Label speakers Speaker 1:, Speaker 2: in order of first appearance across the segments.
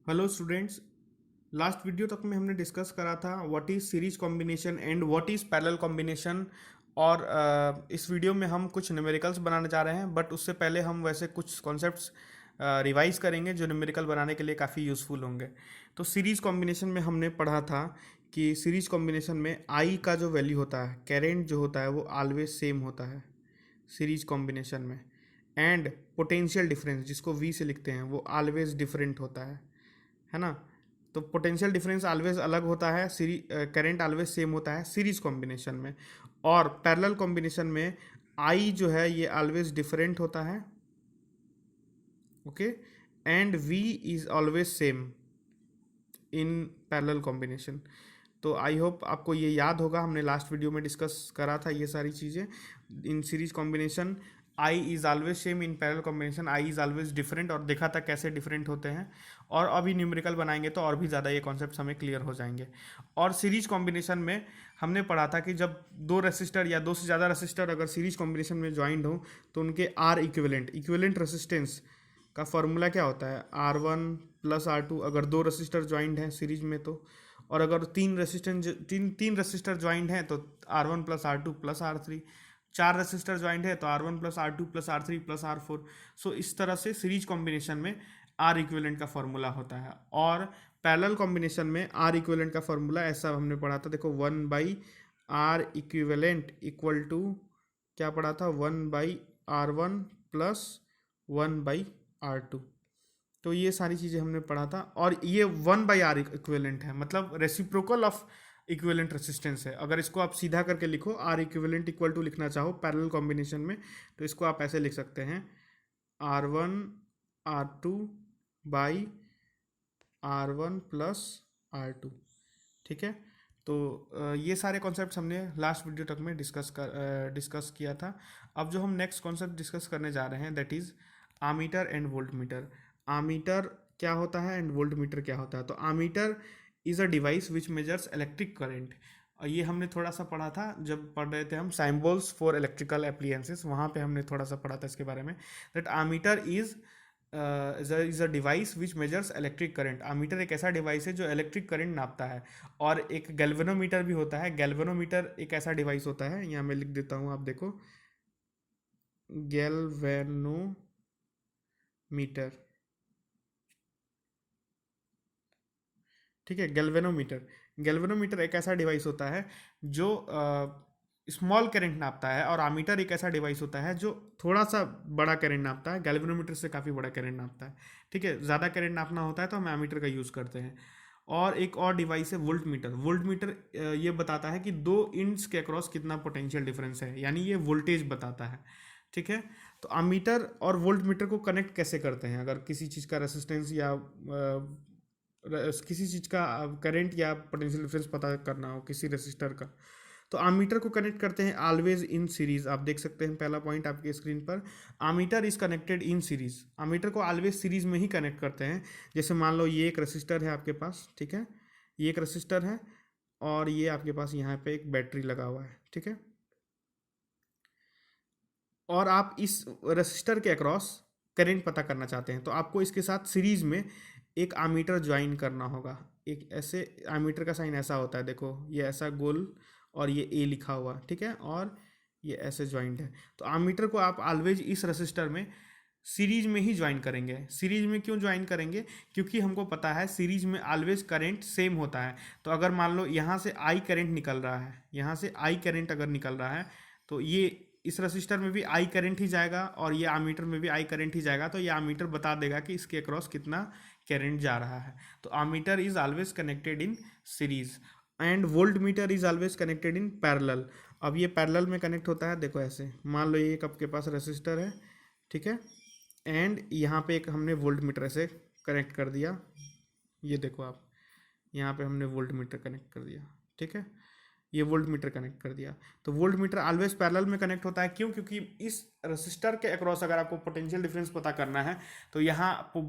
Speaker 1: Hello students. Last video तक में हमने डिस्कस करा था what is series combination and what is parallel combination. और इस वीडियो में हम कुछ न्यूमेरिकल्स बनाने जा रहे हैं, बट उससे पहले हम वैसे कुछ कॉन्सेप्ट्स रिवाइज करेंगे जो न्यूमेरिकल बनाने के लिए काफ़ी यूज़फुल होंगे। तो सीरीज कॉम्बिनेशन में हमने पढ़ा था कि सीरीज कॉम्बिनेशन में आई का जो वैल्यू होता है, करेंट जो होता है, वो ऑलवेज सेम होता है सीरीज कॉम्बिनेशन में। एंड पोटेंशियल डिफरेंस जिसको वी से लिखते हैं वो ऑलवेज डिफरेंट होता है ना। तो पोटेंशियल डिफरेंस ऑलवेज अलग होता है, करंट ऑलवेज सेम होता है सीरीज कॉम्बिनेशन में। और पैरेलल कॉम्बिनेशन में आई जो है ये ऑलवेज डिफरेंट होता है, okay. And V is always same in parallel combination. तो आई होप आपको ये याद होगा, हमने लास्ट वीडियो में डिस्कस करा था ये सारी चीज़ें। In series combination I is always same, in parallel combination I is always different, और देखा था कैसे डिफरेंट होते हैं। और अभी न्यूमेरिकल बनाएंगे तो और भी ज़्यादा ये कॉन्सेप्ट हमें क्लियर हो जाएंगे। और सीरीज कॉम्बिनेशन में हमने पढ़ा था कि जब दो रेसिस्टर या दो से ज़्यादा रेसिस्टर अगर सीरीज कॉम्बिनेशन में ज्वाइंड हो तो उनके आर इक्विवेलेंट इक्विवेलेंट रेसिस्टेंस का फॉर्मूला क्या होता है, R1 प्लस R2। अगर दो रेसिस्टर ज्वाइंट हैं सीरीज में तो, और अगर तीन रेसिस्टर ज्वाइंट हैं तो R1 plus R2 plus R3। चार रेसिस्टर ज्वाइंट है तो R1 plus R2 plus R3 plus R4। सो इस तरह से सीरीज कॉम्बिनेशन में आर इक्विवेलेंट का फॉर्मूला होता है। और पैरेलल कॉम्बिनेशन में आर इक्विवेलेंट का फॉर्मूला ऐसा हमने पढ़ा था, देखो 1/R इक्विवेलेंट इक्वल टू, क्या पढ़ा था, 1/R1 प्लस 1/R2। तो ये सारी चीज़ें हमने पढ़ा था। और ये 1/R इक्विवेलेंट है, मतलब रेसिप्रोकल ऑफ इक्विवेलेंट रेसिस्टेंस है। अगर इसको आप सीधा करके लिखो, आर इक्विवेलेंट इक्वल टू लिखना चाहो पैरेलल कॉम्बिनेशन में, तो इसको आप ऐसे लिख सकते हैं, R1 R2/R1 प्लस R2। ठीक है। तो ये सारे कॉन्सेप्ट्स हमने लास्ट वीडियो तक में डिस्कस किया था। अब जो हम नेक्स्ट कॉन्सेप्ट डिस्कस करने जा रहे हैं that is ammeter and volt meter. Ammeter क्या होता है एंड वोल्ट मीटर क्या होता है। तो ammeter is a device which measures electric current. ये हमने थोड़ा सा पढ़ा था जब पढ़ रहे थे हम साइम्बल्स फॉर इलेक्ट्रिकल एप्लियंसेस, वहाँ पे हमने थोड़ा सा पढ़ा था इसके बारे में। That ammeter is a device which measures electric current. Ammeter एक ऐसा डिवाइस है जो इलेक्ट्रिक करंट नापता है। और एक गैल्वेनोमीटर भी होता है। गैल्वेनोमीटर एक ऐसा डिवाइस होता है, यहाँ मैं लिख देता हूँ, आप देखो, गैल्वेनोमीटर। ठीक है, गैल्वेनोमीटर। गैल्वेनोमीटर एक ऐसा डिवाइस होता है जो स्मॉल करंट नापता है, और आमीटर एक ऐसा डिवाइस होता है जो थोड़ा सा बड़ा करंट नापता है, गैल्वेनोमीटर से काफ़ी बड़ा करंट नापता है। ठीक है, ज़्यादा करंट नापना होता है तो हम आमीटर का यूज़ करते हैं। और एक और डिवाइस है वोल्ट मीटर। वोल्ट मीटर ये बताता है कि दो इंड्स के अक्रॉस कितना पोटेंशियल डिफरेंस है, यानी ये वोल्टेज बताता है। ठीक है। तो अमीटर और वोल्ट मीटर को कनेक्ट कैसे करते हैं, अगर किसी चीज़ का रेसिस्टेंस या किसी चीज़ का करंट या पोटेंशियल डिफरेंस पता करना हो किसी रेसिस्टर का, तो आमीटर को कनेक्ट करते हैं ऑलवेज इन सीरीज। आप देख सकते हैं पहला पॉइंट आपके स्क्रीन पर, ammeter is connected in series. Ammeter को ऑलवेज सीरीज में ही कनेक्ट करते हैं। जैसे मान लो ये एक रेसिस्टर है आपके पास, ठीक है, ये एक रेसिस्टर है, और ये आपके पास यहाँ पे एक बैटरी लगा हुआ है, ठीक है। और आप इस रेसिस्टर के अक्रॉस करंट पता करना चाहते हैं, तो आपको इसके साथ सीरीज में एक आमीटर ज्वाइन करना होगा। एक ऐसे आमीटर का साइन ऐसा होता है, देखो ये ऐसा गोल, और ये ए लिखा हुआ, ठीक है, और ये ऐसे ज्वाइंट है। तो आमीटर को आप ऑलवेज इस रेसिस्टर में सीरीज में ही ज्वाइन करेंगे। सीरीज में क्यों ज्वाइन करेंगे, क्योंकि हमको पता है सीरीज में ऑलवेज करंट सेम होता है। तो अगर मान लो यहाँ से आई करंट निकल रहा है, यहाँ से आई करंट अगर निकल रहा है, तो ये इस रजिस्टर में भी आई करंट ही जाएगा, और ये आमीटर में भी आई करंट ही जाएगा। तो ये आमीटर बता देगा कि इसके अक्रॉस कितना करंट जा रहा है। तो ammeter is always connected in series, and volt meter is always connected in parallel. अब ये पैरेलल में कनेक्ट होता है, देखो ऐसे मान लो ये एक आपके पास रेसिस्टर है, ठीक है, एंड यहाँ पे एक हमने वोल्ट मीटर ऐसे कनेक्ट कर दिया। ये देखो आप, यहाँ पे हमने वोल्ट मीटर कनेक्ट कर दिया, ठीक है, ये वोल्ट मीटर कनेक्ट कर दिया। तो वोल्ट मीटर ऑलवेज पैरेलल में कनेक्ट होता है, क्यों, क्योंकि इस रेसिस्टर के अक्रॉस अगर आपको पोटेंशियल डिफरेंस पता करना है तो यहाँ आपको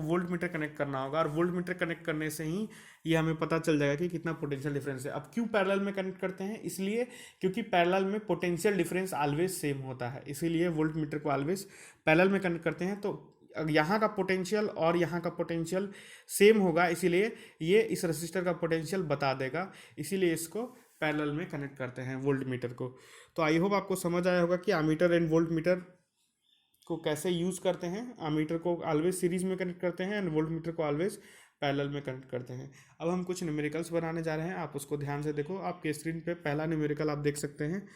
Speaker 1: वोल्ट मीटर कनेक्ट करना होगा, और वोल्ट मीटर कनेक्ट करने से ही ये हमें पता चल जाएगा कि कितना पोटेंशियल डिफरेंस है। अब क्यों पैरेलल में कनेक्ट करते हैं, इसलिए क्योंकि पैरेलल में पोटेंशियल डिफरेंस ऑलवेज सेम होता है, इसीलिए वोल्ट मीटर को ऑलवेज पैरेलल में कनेक्ट करते हैं। तो यहाँ का पोटेंशियल और यहाँ का पोटेंशियल सेम होगा, इसीलिए ये इस रेसिस्टर का पोटेंशियल बता देगा, इसीलिए इसको पैरेलल में कनेक्ट करते हैं वोल्ट मीटर को। तो आई होप आपको समझ आया होगा कि आमीटर एंड वोल्ट मीटर को कैसे यूज़ करते हैं। आमीटर को ऑलवेज सीरीज में कनेक्ट करते हैं एंड वोल्ट मीटर को ऑलवेज पैरेलल में कनेक्ट करते हैं। अब हम कुछ न्यूमेरिकल्स बनाने जा रहे हैं, आप उसको ध्यान से देखो। आपके स्क्रीन पे पहला न्यूमेरिकल आप देख सकते हैं।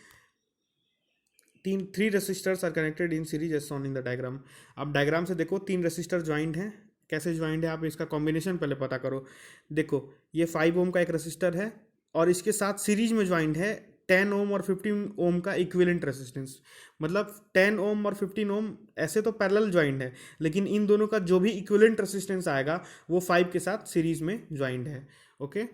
Speaker 1: Three resistors are connected in series as shown in the diagram. आप डायग्राम से देखो, तीन रेसिस्टर ज्वाइंट हैं। कैसे ज्वाइंट है, आप इसका कॉम्बिनेशन पहले पता करो। देखो ये 5 ओम का एक रेसिस्टर है और इसके साथ सीरीज में ज्वाइंट है 10 ओम और 15 ओम का इक्विवेलेंट रेसिस्टेंस। मतलब 10 ओम और 15 ओम ऐसे तो पैरेलल ज्वाइंट है, लेकिन इन दोनों का जो भी इक्विवेलेंट रेसिस्टेंस आएगा वो 5 के साथ सीरीज में ज्वाइंट है। ओके,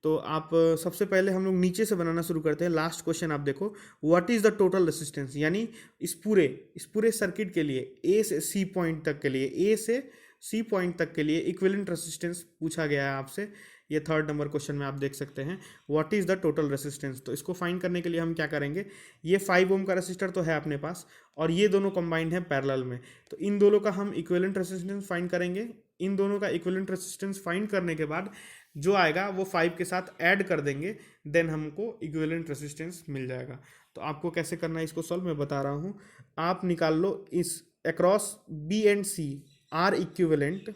Speaker 1: तो आप सबसे पहले हम लोग नीचे से बनाना शुरू करते हैं। लास्ट क्वेश्चन आप देखो, what is the total resistance, यानी इस पूरे सर्किट के लिए ए से सी पॉइंट तक के लिए, ए से सी पॉइंट तक के लिए इक्विवेलेंट रेसिस्टेंस पूछा गया है आपसे। ये 3rd नंबर क्वेश्चन में आप देख सकते हैं, what is the total resistance. तो इसको फाइंड करने के लिए हम क्या करेंगे, ये 5 ओम का रेसिस्टर तो है अपने पास और ये दोनों कंबाइंड है पैरेलल में, तो इन दोनों का हम इक्विवेलेंट रेसिस्टेंस फाइंड करेंगे। इन दोनों का इक्विवेलेंट रेसिस्टेंस फाइंड करने के बाद जो आएगा वो 5 के साथ ऐड कर देंगे, देन हमको इक्विवेलेंट रेसिस्टेंस मिल जाएगा। तो आपको कैसे करना है इसको सॉल्व मैं बता रहा हूँ। आप निकाल लो इस across B and C R equivalent,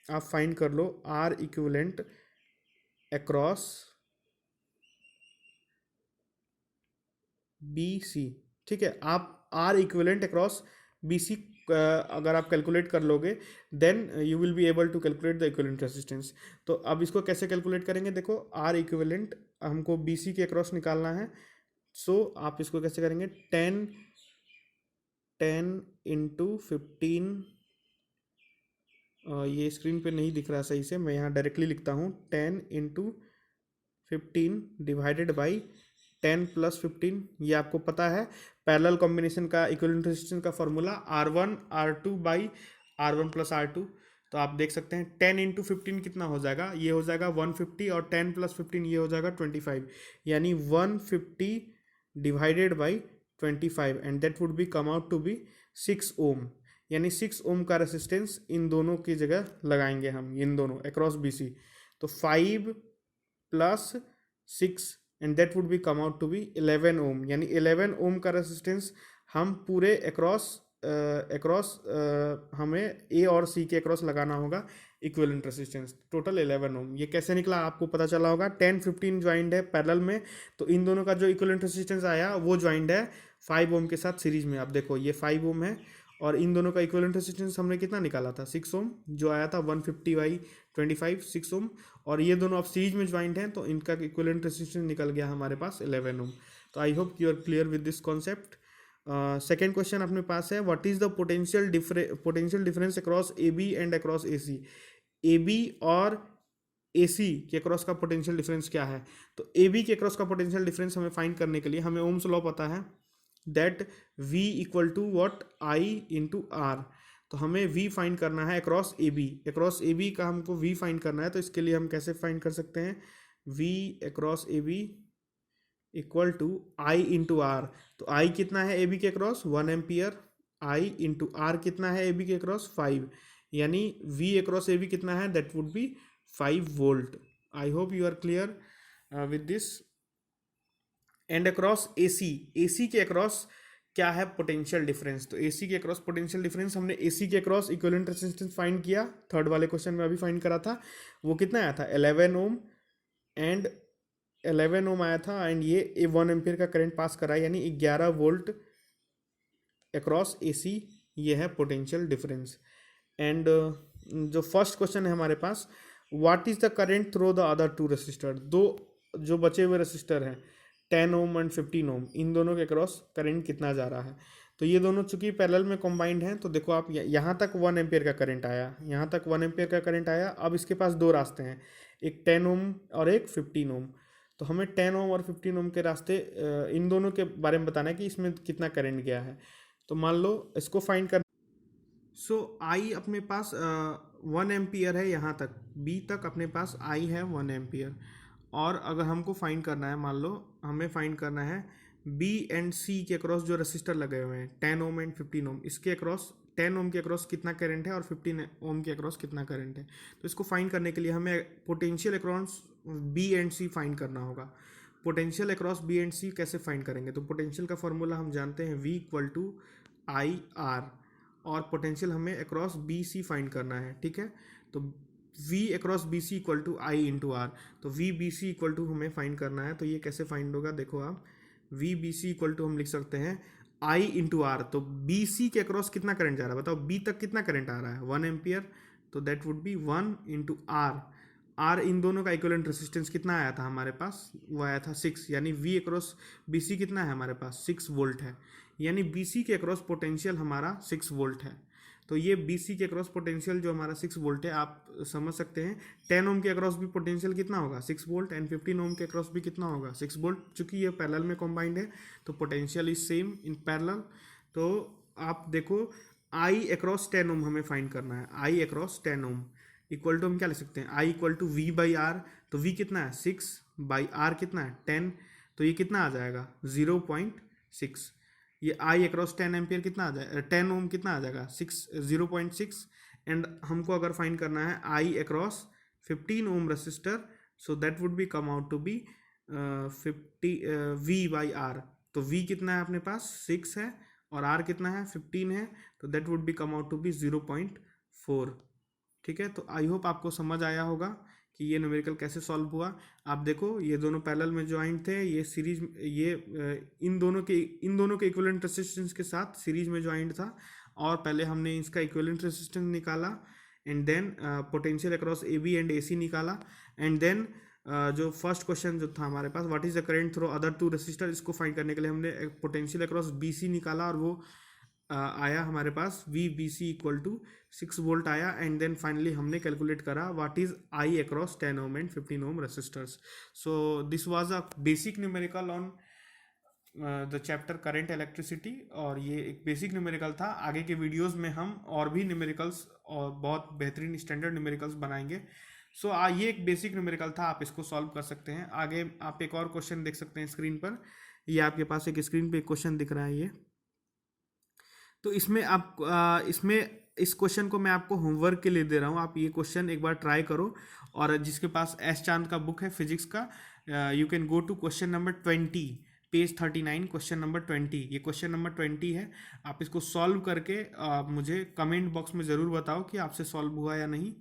Speaker 1: आप फाइंड कर लो R equivalent across B C. ठीक है, आप R equivalent across B C अगर आप कैलकुलेट कर लोगे then you will be able to calculate the equivalent resistance. तो अब इसको कैसे कैलकुलेट करेंगे, देखो आर इक्विवेलेंट हमको बी सी के अक्रॉस निकालना है। सो आप इसको कैसे करेंगे, 10 इंटू 15, ये स्क्रीन पे नहीं दिख रहा सही से, मैं यहाँ डायरेक्टली लिखता हूँ 10 इंटू 15 डिवाइडेड बाई 10 प्लस 15। ये आपको पता है पैरेलल कॉम्बिनेशन का इक्विवेलेंट रेजिस्टेंस का formula R1 R2 by R1 plus R2। तो आप देख सकते हैं 10 इंटू 15 कितना हो जाएगा, ये हो जाएगा 150 और 10 प्लस 15 ये हो जाएगा 25, यानी 150 divided by 25 and that would be come out to be 6 ohm. यानी 6 ओम का रेसिस्टेंस इन दोनों की जगह लगाएंगे हम, इन दोनों अक्रॉस बी सी। तो 5 plus 6 and that would be come out to be 11 ohm, यानी 11 ओम का रेसिस्टेंस हम पूरे अक्रॉस हमें ए और सी के अक्रॉस लगाना होगा इक्विवेलेंट रेसिस्टेंस, टोटल 11 ओम। ये कैसे निकला आपको पता चला होगा, 10 15 ज्वाइंट है पैरेलल में, तो इन दोनों का जो इक्विवेलेंट रेसिस्टेंस आया वो ज्वाइंट है 5 ओम के साथ सीरीज में। आप देखो ये 5 ओम है और इन दोनों का इक्विवेलेंट रेसिस्टेंस हमने कितना निकाला था, 6 ओम, जो आया था 150 बाई 25 6 ओम, और ये दोनों अब सीरीज में ज्वाइंट हैं तो इनका इक्विवेलेंट रेसिस्टेंस निकल गया हमारे पास 11 ओम। तो I hope you are clear with this concept. Second question अपने पास है, what is the potential difference across A B and across A C. A B और ए सी के अक्रॉस का पोटेंशियल डिफरेंस क्या है। तो ए बी के अक्रॉस का पोटेंशियल डिफरेंस हमें फाइंड करने के लिए हमें ओम्स लॉ पता है, that V equal to what I into R. तो हमें V फाइंड करना है अक्रॉस ए बी का हमको V फाइंड करना है। तो इसके लिए हम कैसे फाइंड कर सकते हैं, V across A B equal to I into R. तो I कितना है ए बी के across 1 ampere, I into R कितना है ए बी के अक्रॉस 5, यानी V अक्रॉस ए बी कितना है, that would be 5 volt. I hope you are clear with this. And across AC के अक्रॉस क्या है पोटेंशियल डिफरेंस। तो AC के अक्रॉस पोटेंशियल डिफरेंस हमने AC के अक्रॉस इक्विवेलेंट रेजिस्टेंस फाइंड किया, 3rd वाले क्वेश्चन में अभी फाइंड करा था। वो कितना आया था 11 ओम एंड 11 ओम आया था एंड ये 1 एम्पियर का करंट पास करा है, यानी 11 वोल्ट अक्रॉस AC, ये है पोटेंशियल डिफरेंस। एंड जो फर्स्ट क्वेश्चन है हमारे पास, what is the current through the other 2 resistor. दो जो बचे हुए रेसिस्टर हैं 10 ओम एंड 15 ओम, इन दोनों के क्रॉस करंट कितना जा रहा है। तो ये दोनों चूंकि पैरेलल में कंबाइंड हैं, तो देखो आप यहाँ तक 1 एम्पियर का करंट आया, यहाँ तक 1 एम्पियर का करंट आया। अब इसके पास 2 रास्ते हैं, एक 10 ओम और एक 15 ओम। तो हमें 10 ओम और 15 ओम के रास्ते इन दोनों के बारे में बताना है कि इसमें कितना करंट गया है। तो मान लो इसको फाइंड कर, सो आई अपने पास 1 एम्पियर है, यहाँ तक बी तक अपने पास आई है 1 एम्पियर। और अगर हमको फाइंड करना है, मान लो हमें फाइंड करना है बी एंड सी के अक्रॉस जो रेसिस्टर लगे हुए हैं 10 ओम एंड 15 ओम, इसके अक्रॉस 10 ओम के अक्रॉस कितना करंट है और 15 ओम के अक्रॉस कितना करंट है। तो इसको फाइंड करने के लिए हमें potential across B and C find करना होगा। Potential across B and C कैसे फाइंड करेंगे, तो पोटेंशियल का फॉर्मूला हम जानते हैं V equal to I R, और पोटेंशियल हमें अक्रॉस बी सी फाइंड करना है, ठीक है। तो V across B C equal to I into R, तो V B C equal to हमें फाइंड करना है। तो ये कैसे फाइंड होगा, देखो आप, V B C equal to हम लिख सकते हैं I इंटू आर। तो बी सी के अक्रॉस कितना करंट जा रहा है, बताओ बी तक कितना करंट आ रहा है, 1 एम्पियर, तो that would be 1 into R. R इन दोनों का इक्विवेलेंट रेजिस्टेंस कितना आया था हमारे पास, वो आया था 6, यानी V अक्रॉस बी सी कितना है हमारे पास, 6 वोल्ट है, यानी बी सी के अक्रॉस पोटेंशियल हमारा 6 वोल्ट है। तो ये बी सी के अक्रॉस पोटेंशियल जो हमारा 6 वोल्ट है, आप समझ सकते हैं 10 ओम के अक्रॉस भी पोटेंशियल कितना होगा, 6 वोल्ट, एंड 15 ओम के अक्रॉस भी कितना होगा, 6 वोल्ट। चूंकि ये पैरेलल में कॉम्बाइंड है तो potential is same in parallel. तो आप देखो आई अक्रॉस 10 ओम हमें फाइंड करना है, I across 10 ohm equal to हम क्या लिख सकते हैं, I equal to V by R. तो वी कितना है 6 बाई आर कितना है 10, तो ये कितना आ जाएगा 0.6। ये आई अक्रॉस 10 एम्पियर कितना आ जाएगा, 10 ओम कितना आ जाएगा 0.6। एंड हमको अगर फाइंड करना है I across 15 ohm resistor, so that would be come out to be 50 V by R. तो वी कितना है अपने पास 6 है और आर कितना है 15 है, तो that would be come out to be 0.4। ठीक है, तो आई होप आपको समझ आया होगा कि ये न्यूमेरिकल कैसे सॉल्व हुआ। आप देखो ये दोनों पैरेलल में ज्वाइंट थे, ये सीरीज, ये इन दोनों के इक्विवेलेंट रेजिस्टेंस के साथ सीरीज में ज्वाइंट था, और पहले हमने इसका इक्विवेलेंट रेजिस्टेंस निकाला, and then potential across A B and A C निकाला, एंड देन जो फर्स्ट क्वेश्चन जो था हमारे पास, what is the current through other two resistor, इसको फाइंड करने के लिए हमने पोटेंशियल अक्रॉस बी सी निकाला, और वो आया हमारे पास V B C equal to 6 volt आया। एंड देन फाइनली हमने कैलकुलेट करा what is I across 10 ohm and 15 ohm resistors. So this was a basic numerical on the chapter current electricity, और ये एक बेसिक न्यूमेरिकल था। आगे के videos में हम और भी न्यूमेरिकल्स और बहुत बेहतरीन स्टैंडर्ड न्यूमेरिकल्स बनाएंगे। सो ये एक बेसिक न्यूमेरिकल था, आप इसको सॉल्व कर सकते हैं। आगे आप एक और क्वेश्चन देख सकते हैं स्क्रीन पर, ये आपके पास एक स्क्रीन पे एक क्वेश्चन दिख रहा है ये। तो इसमें आप इस क्वेश्चन को मैं आपको होमवर्क के लिए दे रहा हूँ, आप ये क्वेश्चन एक बार ट्राई करो, और जिसके पास एस चांद का बुक है फिजिक्स का, you can go to question number 20, page 39, question number 20, ये क्वेश्चन नंबर 20 है। आप इसको सॉल्व करके मुझे कमेंट बॉक्स में ज़रूर बताओ कि आपसे सॉल्व हुआ या नहीं,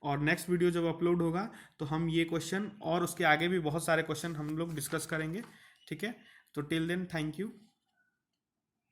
Speaker 1: और नेक्स्ट वीडियो जब अपलोड होगा तो हम ये क्वेश्चन और उसके आगे भी बहुत सारे क्वेश्चन हम लोग डिस्कस करेंगे। ठीक है, तो टिल देन थैंक यू।